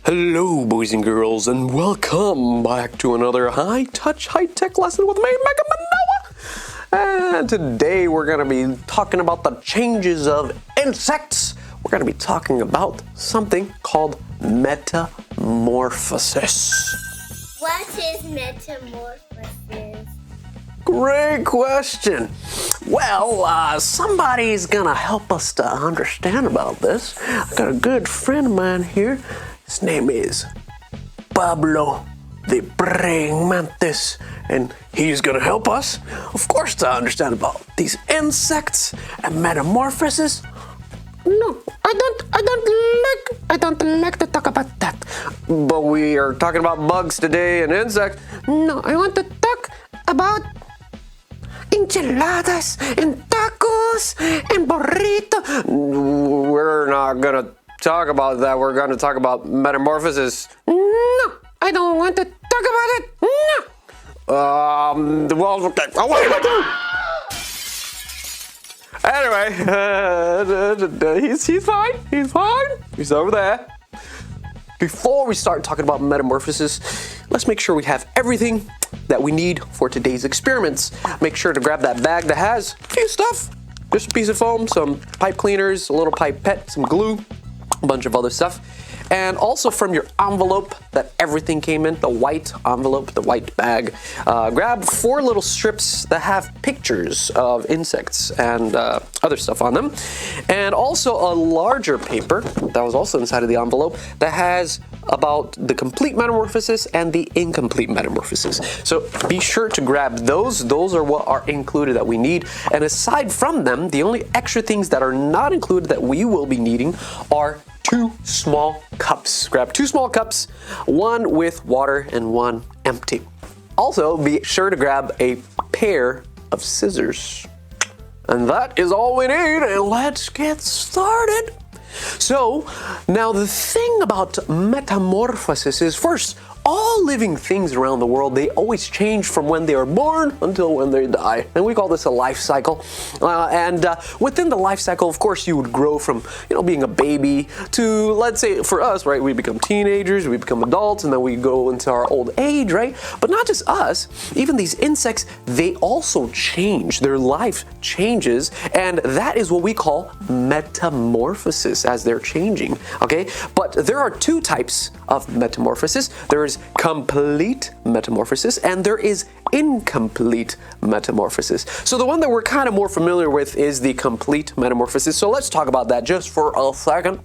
Hello, boys and girls, and welcome back to another high-touch, high-tech lesson with me, Mega-Manoa. And today we're going to be talking about the changes of insects. We're going to be talking about something called metamorphosis. What is metamorphosis? Great question. Well, somebody's going to help us to understand about this. I got a good friend of mine here. His name is Pablo the Praying Mantis, and he's gonna help us, of course, to understand about these insects and metamorphosis. No, I don't like to talk about that. But we are talking about bugs today and insects. No, I want to talk about enchiladas and tacos and burrito. We're not gonna talk about that. We're going to talk about metamorphosis. No, I don't want to talk about it. No. Well, okay. Oh, what am I doing? Anyway, he's fine. He's fine. He's over there. Before we start talking about metamorphosis, let's make sure we have everything that we need for today's experiments. Make sure to grab that bag that has a few stuff. Just a piece of foam, some pipe cleaners, a little pipette, some glue, a bunch of other stuff, and also from your envelope that everything came in, the white envelope, the white bag, grab 4 little strips that have pictures of insects and other stuff on them, and also a larger paper that was also inside of the envelope that has about the complete metamorphosis and the incomplete metamorphosis. So be sure to grab those. Those are what are included that we need. And aside from them, the only extra things that are not included that we will be needing are 2 small cups. Grab 2 small cups, one with water and one empty. Also, be sure to grab a pair of scissors. And that is all we need, and let's get started. So, now the thing about metamorphosis is, first, all living things around the world, they always change from when they are born until when they die. And we call this a life cycle. Within the life cycle, of course, you would grow from, being a baby to, let's say, for us, right, we become teenagers, we become adults, and then we go into our old age, right? But not just us, even these insects, they also change. Their life changes, and that is what we call metamorphosis as they're changing, okay? But there are 2 types of metamorphosis. There is complete metamorphosis and there is incomplete metamorphosis. So the one that we're kind of more familiar with is the complete metamorphosis. So let's talk about that just for a second.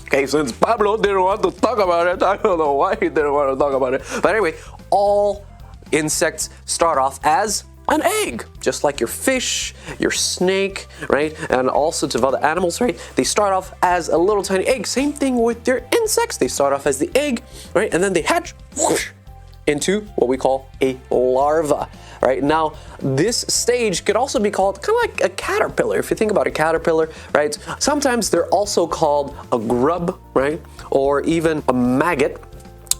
Okay, since Pablo didn't want to talk about it, I don't know why he didn't want to talk about it. But anyway, all insects start off as an egg, just like your fish, your snake, right? And also to other animals, right? They start off as a little tiny egg. Same thing with your insects. They start off as the egg, right? And then they hatch whoosh, into what we call a larva, right? Now, this stage could also be called kind of like a caterpillar. If you think about a caterpillar, right? Sometimes they're also called a grub, right? Or even a maggot.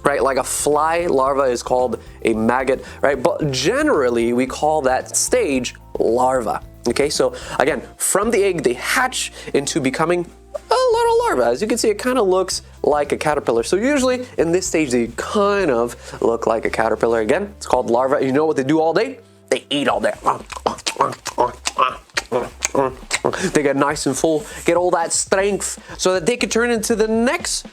Right, like a fly larva is called a maggot, right? But generally, we call that stage larva. Okay, so again, from the egg, they hatch into becoming a little larva. As you can see, it kind of looks like a caterpillar. So usually, in this stage, they kind of look like a caterpillar. Again, it's called larva. You know what they do all day? They eat all day. They get nice and full, get all that strength so that they can turn into the next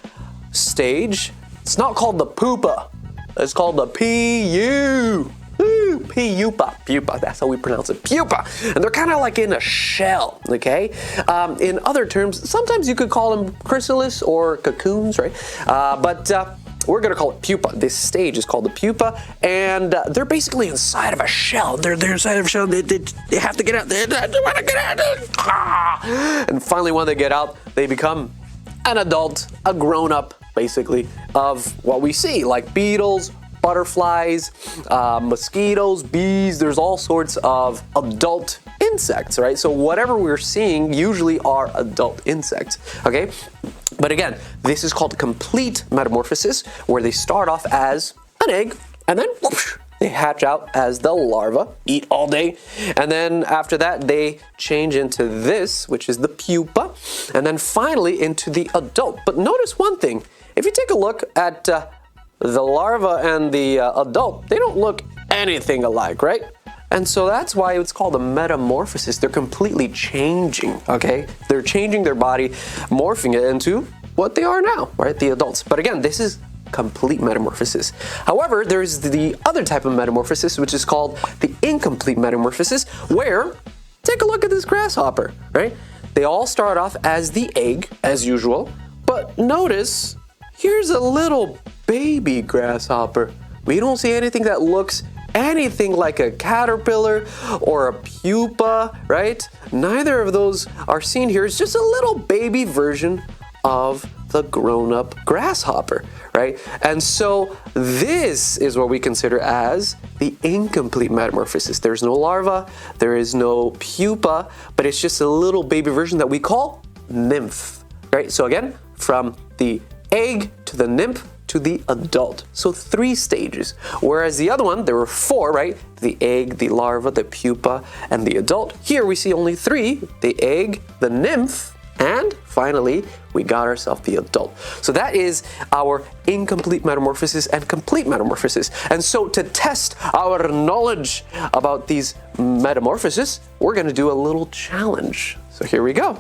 stage. It's not called the pupa. It's called the pupa. Pupa. That's how we pronounce it. Pupa. And they're kind of like in a shell, okay? In other terms, sometimes you could call them chrysalis or cocoons, right? But we're going to call it pupa. This stage is called the pupa, and they're basically inside of a shell. They're inside of a shell. They have to get out. They want to get out. And finally, when they get out, they become an adult, a grown-up, basically, of what we see, like beetles, butterflies, mosquitoes, bees. There's all sorts of adult insects, right? So whatever we're seeing usually are adult insects, okay? But again, this is called complete metamorphosis, where they start off as an egg and then whoosh, they hatch out as the larva, eat all day, and then after that they change into this, which is the pupa, and then finally into the adult. But notice one thing, if you take a look at the larva and the adult, they don't look anything alike, right? And so that's why it's called a metamorphosis. They're completely changing, okay? They're changing their body, morphing it into what they are now, right? The adults. But again, this is complete metamorphosis. However, there's the other type of metamorphosis, which is called the incomplete metamorphosis, where, take a look at this grasshopper, right? They all start off as the egg, as usual, but notice, here's a little baby grasshopper. We don't see anything that looks anything like a caterpillar or a pupa, right? Neither of those are seen here. It's just a little baby version of the grown-up grasshopper, right? And so this is what we consider as the incomplete metamorphosis. There's no larva, there is no pupa, but it's just a little baby version that we call nymph, right? So again, from the egg to the nymph to the adult. So 3 stages. Whereas the other one, there were 4, right? The egg, the larva, the pupa, and the adult. Here we see only 3, the egg, the nymph, and finally, we got ourselves the adult. So that is our incomplete metamorphosis and complete metamorphosis. And so to test our knowledge about these metamorphoses, we're gonna do a little challenge. So here we go.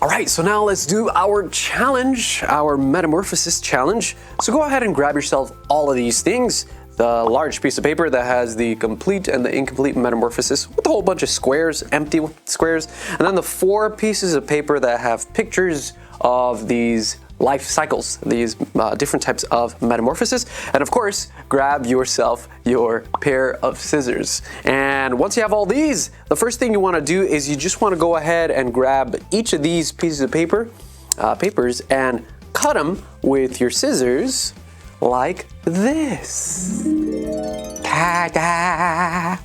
All right, so now let's do our challenge, our metamorphosis challenge. So go ahead and grab yourself all of these things. The large piece of paper that has the complete and the incomplete metamorphosis with a whole bunch of squares, empty squares, and then the 4 pieces of paper that have pictures of these life cycles, these different types of metamorphosis. And of course, grab yourself your pair of scissors. And once you have all these, the first thing you want to do is you just want to go ahead and grab each of these pieces of papers and cut them with your scissors like this. Ta-da!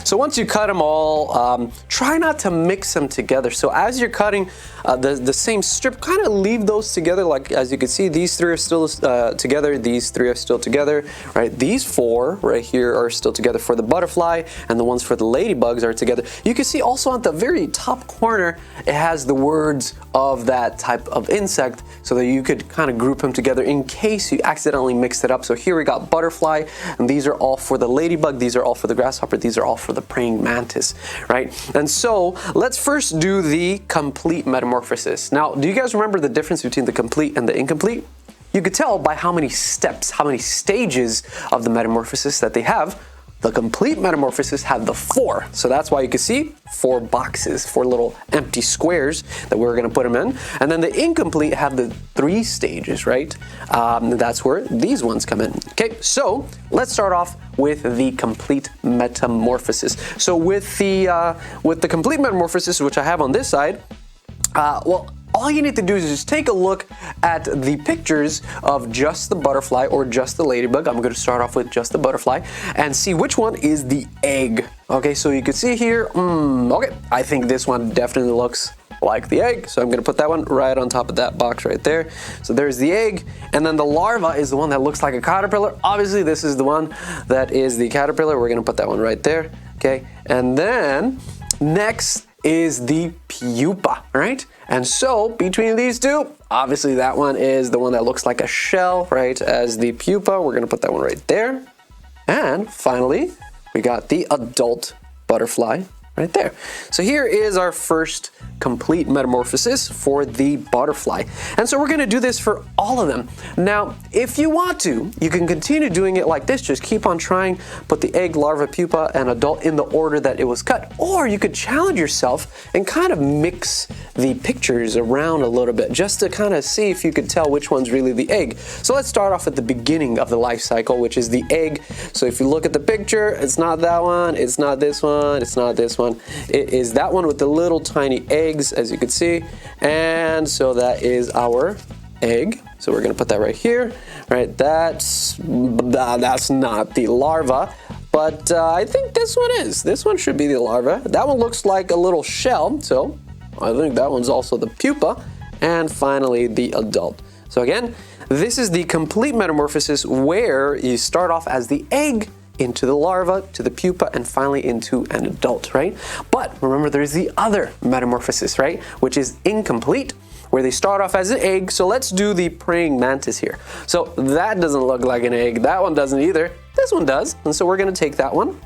So once you cut them all, try not to mix them together. So as you're cutting the same strip, kind of leave those together. Like as you can see, these 3 are still together. These 3 are still together, right? These 4 right here are still together for the butterfly, and the ones for the ladybugs are together. You can see also at the very top corner, it has the words of that type of insect so that you could kind of group them together in case you accidentally mixed it up. So here we got butterfly, and these are all for the ladybug, these are all for the grasshopper, these are all for the praying mantis, right? And so let's first do the complete metamorphosis. Now, do you guys remember the difference between the complete and the incomplete? You could tell by how many steps, how many stages of the metamorphosis that they have. The complete metamorphosis had the 4. So that's why you can see 4 boxes, 4 little empty squares that we're going to put them in. And then the incomplete have the 3 stages, right? That's where these ones come in. Okay, so let's start off with the complete metamorphosis. So with the complete metamorphosis, which I have on this side, well, all you need to do is just take a look at the pictures of just the butterfly or just the ladybug. I'm going to start off with just the butterfly and see which one is the egg. Okay, so you can see here, okay, I think this one definitely looks like the egg. So I'm going to put that one right on top of that box right there. So there's the egg, and then the larva is the one that looks like a caterpillar. Obviously, this is the one that is the caterpillar. We're going to put that one right there. Okay, and then next is the pupa, right? And so between these 2, obviously that one is the one that looks like a shell, right, as the pupa. We're gonna put that one right there. And finally, we got the adult butterfly right there. So here is our first complete metamorphosis for the butterfly. And so we're going to do this for all of them. Now, if you want to, you can continue doing it like this. Just keep on trying, put the egg, larva, pupa, and adult in the order that it was cut. Or you could challenge yourself and kind of mix the pictures around a little bit just to kind of see if you could tell which one's really the egg. So let's start off at the beginning of the life cycle, which is the egg. So if you look at the picture, it's not that one, it's not this one, it's not this one. It is that one with the little tiny eggs, as you can see. And so that is our egg. So we're gonna put that right here, right? That's not the larva, but I think this one is. This one should be the larva. That one looks like a little shell, so I think that one's also the pupa. And finally, the adult. So again, this is the complete metamorphosis where you start off as the egg, into the larva, to the pupa, and finally into an adult, right? But remember, there's the other metamorphosis, right? Which is incomplete, where they start off as an egg. So let's do the praying mantis here. So that doesn't look like an egg. That one doesn't either. This one does. And so we're going to take that one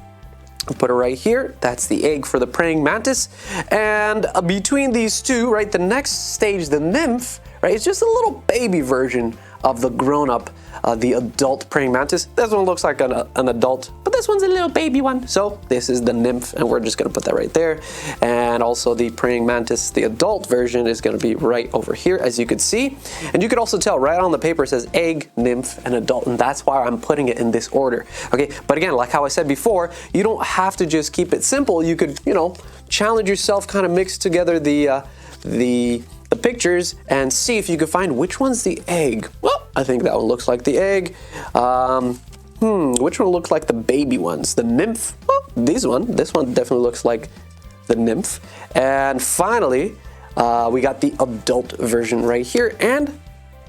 and put it right here. That's the egg for the praying mantis. And between these two, right, the next stage, the nymph, right, it's just a little baby version of the grown-up, the adult praying mantis. This one looks like an adult, but this one's a little baby one. So this is the nymph, and we're just gonna put that right there. And also the praying mantis, the adult version, is gonna be right over here, as you could see. And you could also tell right on the paper it says egg, nymph, and adult, and that's why I'm putting it in this order. Okay, but again, like how I said before, you don't have to just keep it simple. You could, you know, challenge yourself, kind of mix together the pictures and see if you can find which one's the egg. Well, I think that one looks like the egg. Which one looks like the baby ones? The nymph? Oh, this one definitely looks like the nymph. And finally, we got the adult version right here, and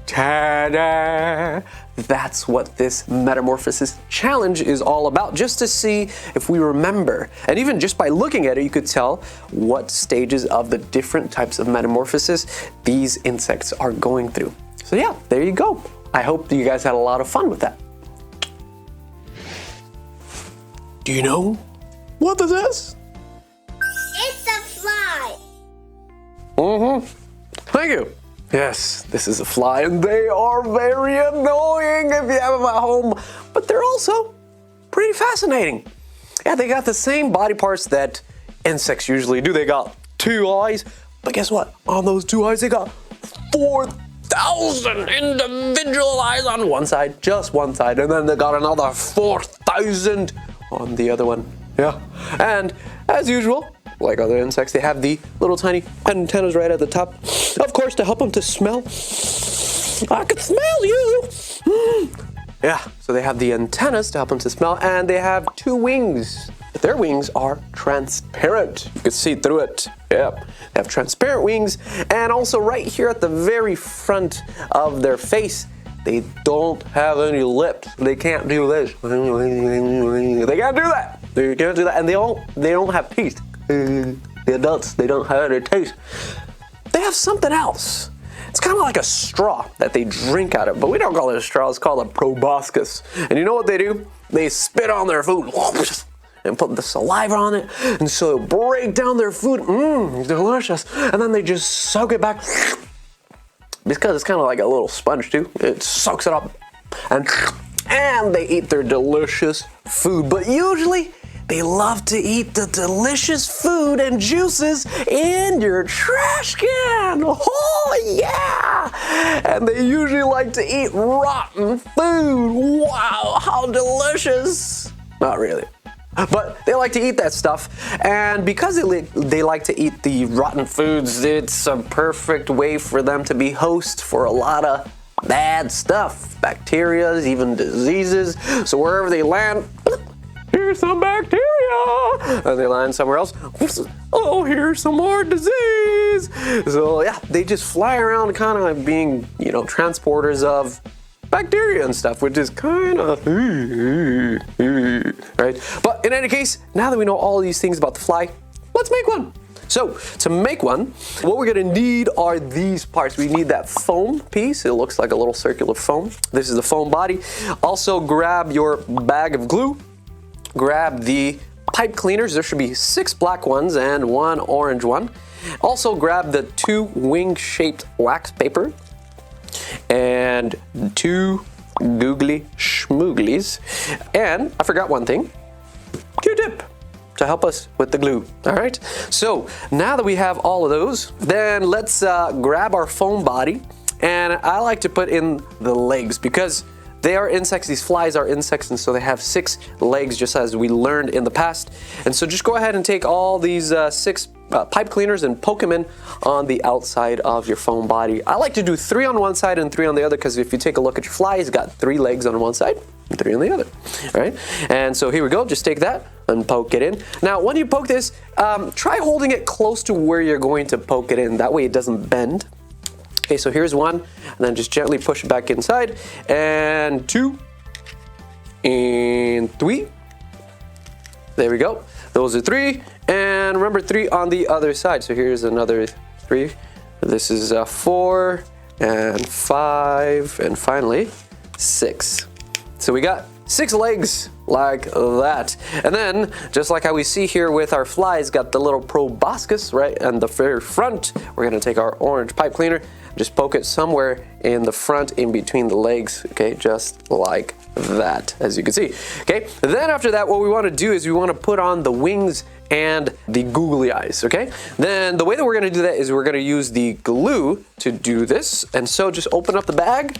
ta-da! That's what this metamorphosis challenge is all about, just to see if we remember. And even just by looking at it, you could tell what stages of the different types of metamorphosis these insects are going through. So yeah, there you go. I hope you guys had a lot of fun with that. Do you know what this is? It's a fly. Thank you. Yes, this is a fly, and they are very annoying if you have them at home, but they're also pretty fascinating. Yeah, they got the same body parts that insects usually do. They got 2 eyes, but guess what? On those 2 eyes, they got 4,000 individual eyes on one side, just one side, and then they got another 4,000 on the other one. Yeah, and as usual, like other insects, they have the little tiny antennas right at the top, of course, to help them to smell. I can smell you. Yeah, so they have the antennas to help them to smell, and they have 2 wings. Their wings are transparent. You can see through it. Yep, they have transparent wings, and also right here at the very front of their face, they don't have any lips. They can't do this. They can't do that. They can't do that, and they don't have teeth. The adults, they don't have any teeth. They have something else. It's kind of like a straw that they drink out of, but we don't call it a straw. It's called a proboscis. And you know what they do? They spit on their food and put the saliva on it, and so they'll break down their food. Delicious. And then they just soak it back, because it's kind of like a little sponge too. It soaks it up, and they eat their delicious food. But usually, they love to eat the delicious food and juices in your trash can. Oh yeah! And they usually like to eat rotten food. Wow, how delicious! Not really. But they like to eat that stuff, and because they like to eat the rotten foods, it's a perfect way for them to be host for a lot of bad stuff. Bacteria, even diseases. So wherever they land, here's some bacteria, and they land somewhere else. Oh, here's some more disease. So yeah, they just fly around kind of like being, you know, transporters of bacteria and stuff, which is kind of right. But in any case, now that we know all these things about the fly, let's make one. So to make one, what we're gonna need are these parts. We need that foam piece. It looks like a little circular foam. This is the foam body. Also grab your bag of glue. Grab the pipe cleaners. There should be 6 black ones and 1 orange one. Also grab the 2 wing-shaped wax paper and 2 googly schmooglies. And I forgot one thing, Q-tip to help us with the glue. All right, so now that we have all of those, then let's grab our foam body, and I like to put in the legs because they are insects. These flies are insects, and so they have 6 legs, just as we learned in the past. And so just go ahead and take all these 6 pipe cleaners and poke them in on the outside of your foam body. I like to do 3 on one side and 3 on the other, because if you take a look at your fly, it's got 3 legs on one side and 3 on the other. All right, and so here we go. Just take that and poke it in. Now, when you poke this, try holding it close to where you're going to poke it in. That way it doesn't bend. Okay, so here's 1, and then just gently push it back inside, and 2, and 3, There we go. Those are 3. And remember 3 on the other side. So here's another 3. This is 4 and 5 and finally 6. So we got 6 legs like that. And then, just like how we see here with our flies, got the little proboscis, right? And the very front, we're gonna take our orange pipe cleaner, just poke it somewhere in the front in between the legs, okay? Just like that, as you can see, okay? Then after that, what we wanna do is we wanna put on the wings and the googly eyes, okay? Then the way that we're gonna do that is we're gonna use the glue to do this. And so just open up the bag,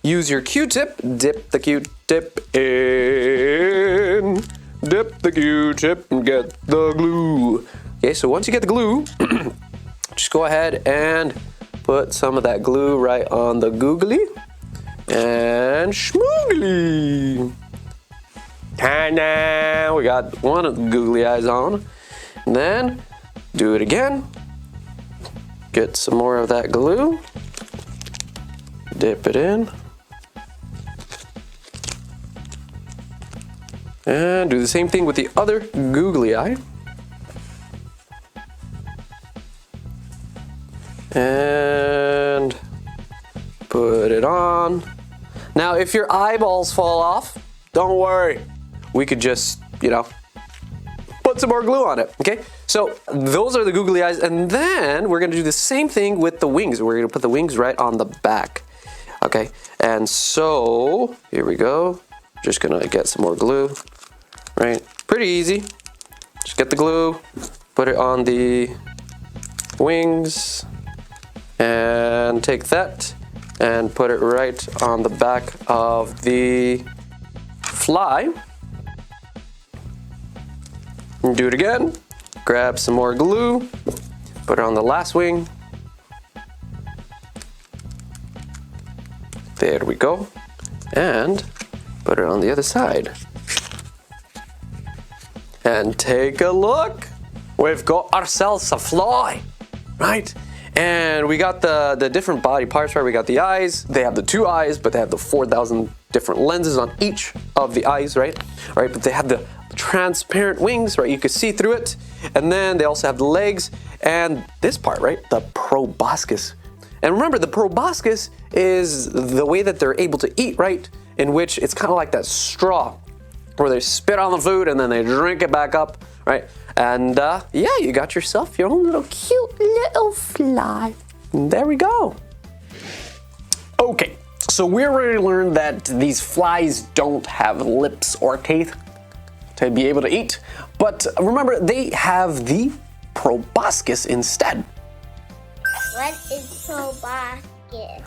use your Q-tip, dip the Q-tip in, dip the Q-tip and get the glue. Okay, so once you get the glue, just go ahead and put some of that glue right on the googly and schmoogly. Ta-da! We got one of the googly eyes on. And then do it again. Get some more of that glue. Dip it in. And do the same thing with the other googly eye. And put it on. Now, if your eyeballs fall off, don't worry. We could just, put some more glue on it, okay? So those are the googly eyes, and then we're gonna do the same thing with the wings. We're gonna put the wings right on the back, okay? And so, here we go. Just gonna get some more glue, right? Pretty easy. Just get the glue, put it on the wings, and take that and put it right on the back of the fly. And do it again. Grab some more glue, put it on the last wing. There we go. And put it on the other side. And take a look. We've got ourselves a fly, right? And we got the different body parts, right? We got the eyes. They have the 2 eyes, but they have the 4,000 different lenses on each of the eyes, right? Right, but they have the transparent wings, right? You can see through it. And then they also have the legs and this part, right? The proboscis. And remember, the proboscis is the way that they're able to eat, right? In which it's kind of like that straw where they spit on the food and then they drink it back up, right? And yeah, you got yourself your own little cute little fly. And there we go. Okay, so we already learned that these flies don't have lips or teeth to be able to eat. But remember, they have the proboscis instead. What is proboscis?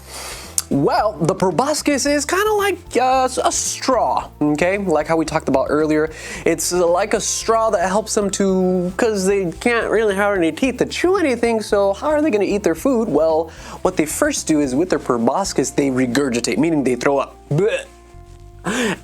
Well, the proboscis is kind of like a straw, okay? Like how we talked about earlier. It's like a straw that helps them to, because they can't really have any teeth to chew anything, so how are they going to eat their food? Well, what they first do is with their proboscis, they regurgitate, meaning they throw up. Blech.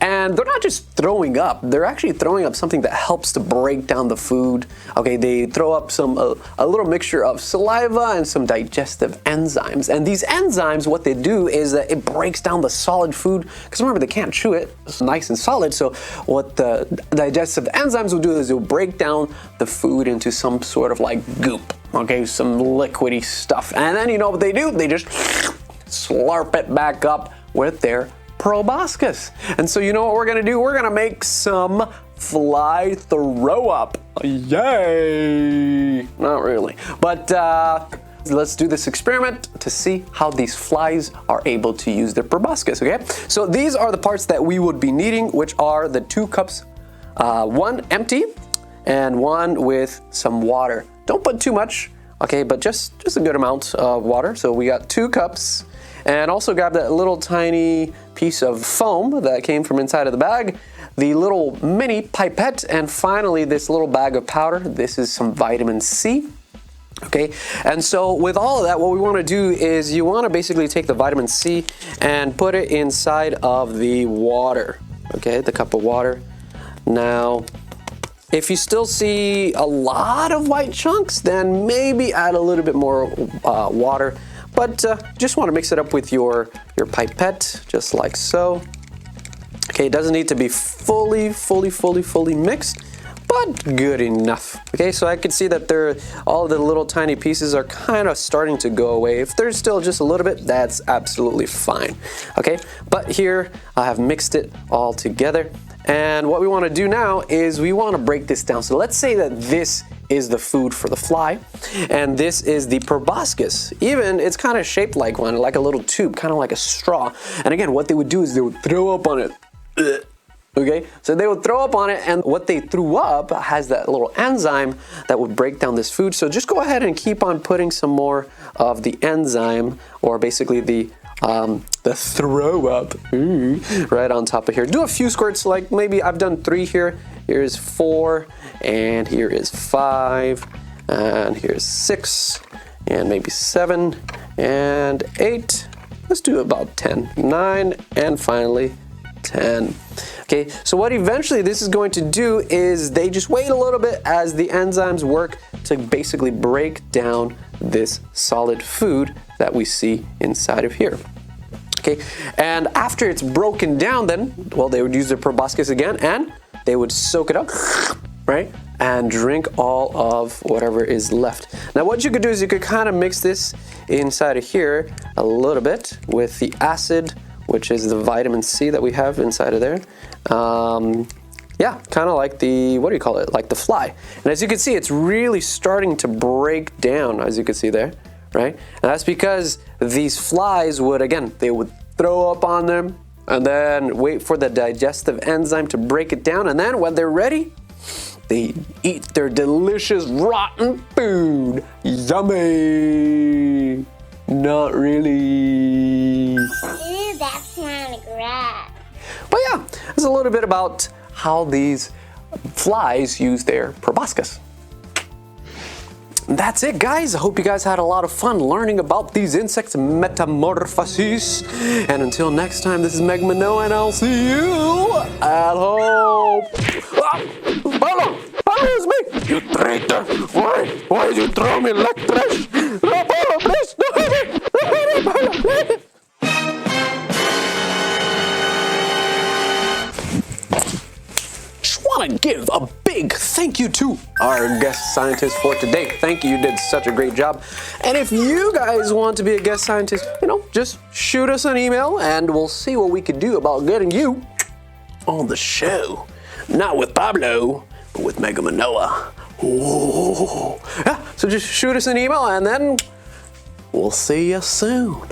And they're not just throwing up, they're actually throwing up something that helps to break down the food. Okay, they throw up a little mixture of saliva and some digestive enzymes. And these enzymes, what they do is that it breaks down the solid food, because remember, they can't chew it, it's nice and solid. So what the digestive enzymes will do is they'll break down the food into some sort of like goop, okay, some liquidy stuff. And then you know what they do? They just slurp it back up with their proboscis. And so you know what we're gonna do? We're gonna make some fly throw up. Yay! Not really, but let's do this experiment to see how these flies are able to use their proboscis, okay? So these are the parts that we would be needing, which are the 2 cups, one empty and one with some water. Don't put too much, okay, but just a good amount of water. So we got 2 cups. And also grab that little tiny piece of foam that came from inside of the bag, the little mini pipette, and finally this little bag of powder. This is some vitamin C. Okay, and so with all of that, what we want to do is you want to basically take the vitamin C and put it inside of the water. Okay, the cup of water. Now, if you still see a lot of white chunks, then maybe add a little bit more water. But just want to mix it up with your pipette, just like so. Okay, it doesn't need to be fully mixed, but good enough. Okay, so I can see that all the little tiny pieces are kind of starting to go away. If there's still just a little bit, that's absolutely fine. Okay, but here I have mixed it all together. And what we want to do now is we want to break this down. So let's say that this is the food for the fly, and this is the proboscis. Even it's kind of shaped like one, like a little tube, kind of like a straw. And again, what they would do is they would throw up on it. Okay, so they would throw up on it, and what they threw up has that little enzyme that would break down this food. So just go ahead and keep on putting some more of the enzyme, or basically the throw up, right on top of here. Do a few squirts, like maybe I've done 3 here. Here's 4, and here is 5, and here's 6, and maybe 7, and 8. Let's do about 10, 9, and finally 10. Okay, so what eventually this is going to do is they just wait a little bit as the enzymes work to basically break down this solid food that we see inside of here. Okay, and after it's broken down, then, well, they would use their proboscis again and they would soak it up, right, and drink all of whatever is left. Now what you could do is you could kind of mix this inside of here a little bit with the acid, which is the vitamin C that we have inside of there. Yeah, kind of like the, what do you call it? Like the fly. And as you can see, it's really starting to break down, as you can see there, right? And that's because these flies would, again, they would throw up on them and then wait for the digestive enzyme to break it down. And then when they're ready, they eat their delicious rotten food. Yummy! Not really. Ew, that's kind of gross. But yeah, it's a little bit about how these flies use their proboscis. That's it, guys. I hope you guys had a lot of fun learning about these insects' metamorphosis. And until next time, this is Manoa, and I'll see you at home. Pablo! Pablo, it's me! You traitor! Why did you throw me like trash? No, Pablo, please! No, Pablo! Want to give a big thank you to our guest scientist for today. Thank you, you did such a great job. And if you guys want to be a guest scientist, just shoot us an email and we'll see what we can do about getting you on the show. Not with Pablo, but with Manoa. Yeah, so just shoot us an email and then we'll see you soon.